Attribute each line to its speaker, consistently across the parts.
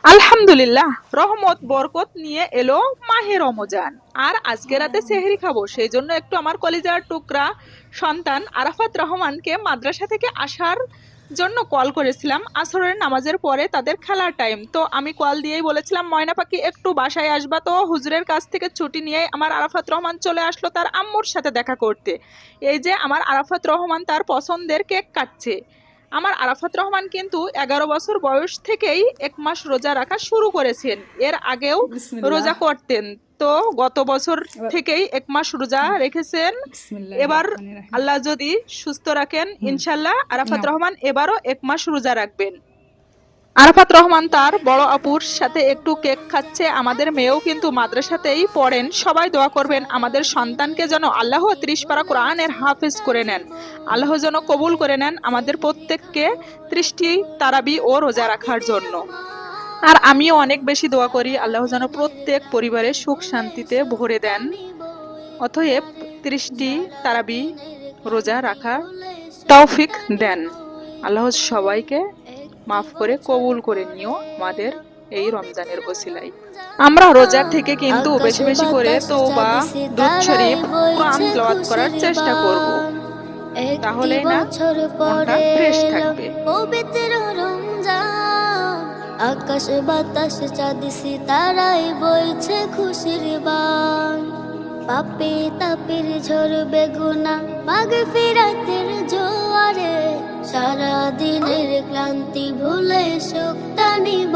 Speaker 1: আলহামদুলিল্লাহ, রহমত বরকত নিয়ে এলো মাহে রমজান। আর আজকে রাতে সেহরি খাবো, সেই জন্য একটু আমার কলিজার টুকরা সন্তান আরাফাত রহমানকে মাদ্রাসা থেকে আসার জন্য কল করেছিলাম। আসরের নামাজের পরে তাদের খেলার টাইম, তো আমি কল দিয়েই বলেছিলাম ময়না পাখি একটু বাসায় আসবা। তো হুজুরের কাছ থেকে ছুটি নিয়ে আমার আরাফাত রহমান চলে আসলো তার আম্মুর সাথে দেখা করতে। এই যে আমার আরাফাত রহমান তার পছন্দের কেক কাটছে। আমার আরাফাত রহমান কিন্তু 11 বছর বয়স থেকেই 1 মাস রোজা রাখা শুরু করেছেন। এর আগেও
Speaker 2: বিসমিল্লাহ।
Speaker 1: রোজা করতেন, তো গত বছর থেকেই 1 মাস রোজা রেখেছেন। এবার আল্লাহ যদি সুস্থ রাখেন, ইনশাল্লাহ আরাফাত রহমান এবারও 1 মাস রোজা রাখবেন। আরাফাত রহমান তার বড় আপুর সাথে একটু কেক খাচ্ছে। আমাদের মেয়েও কিন্তু মাদ্রাসাতেই পড়েন। সবাই দোয়া করবেন আমাদের সন্তানকে যেন আল্লাহ 30 পারা কোরআনের হাফেজ করে নেন। আল্লাহ যেন কবুল করে নেন আমাদের প্রত্যেককে 30টি তারাবি ও রোজা রাখার জন্য। আর আমিও অনেক বেশি দোয়া করি আল্লাহ যেন প্রত্যেক পরিবারে সুখ শান্তিতে ভরে দেন। অতএব 30টি তারাবি রোজা রাখার তৌফিক দেন। আল্লাহ সবাইকে মাফ করে কবুল করে নিও আমাদের এই রমজানের ওসিলায়। আমরা রোজার থেকে কিন্তু বেশি বেশি করে তওবা, দুরূদ শরীফ, কোরআন তেলাওয়াত করার চেষ্টা করব, তাহলেই না মনটা ফ্রেশ থাকবে।
Speaker 3: পবিত্র রমজান, আকাশ বাতাস চাঁদ সিতারায় বইছে খুশির বান। পাপে তাপের ঝরবে গুনাহ মাগফিরাতের জোয়ারে, সারা দিনের ক্লান্তি ভুলে সুখটা নিব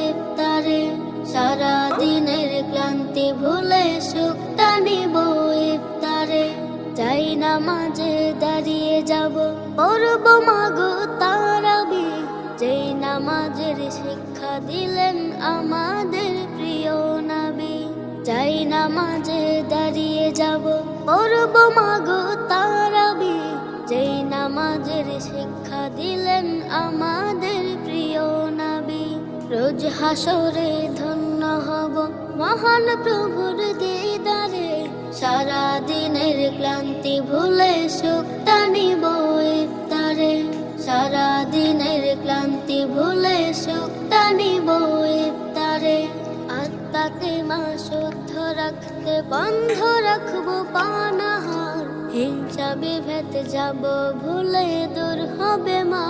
Speaker 3: ইফতারে। সারা দিনের ক্লান্তি ভুলে সুখটা নিব ইফতারে। যাই নামাজে দাঁড়িয়ে যাব, পড়ব মাগো তারাবি। যেই নামাজের শিক্ষা দিলেন আমাদের প্রিয় নবী। যাই নামাজে দাঁড়িয়ে যাব, পড়ব মাগো তারাবি। যেই নামাজের শিক্ষা দিলেন আমাদের প্রিয় নবী। রোজ হাসরে ধন্য হব মহান প্রভুর দিদারে। সারা দিনের ক্লান্তি ভুলে সুখটা নিব ইফতারে। সারা দিনের ক্লান্তি ভুলে সুখটা নিব ইফতারে। আত্মাকে মা শুদ্ধ রাখতে বন্ধ রাখবো পানাহার। হিংসা বিভেদ যাব ভুলে দূর হবে মা।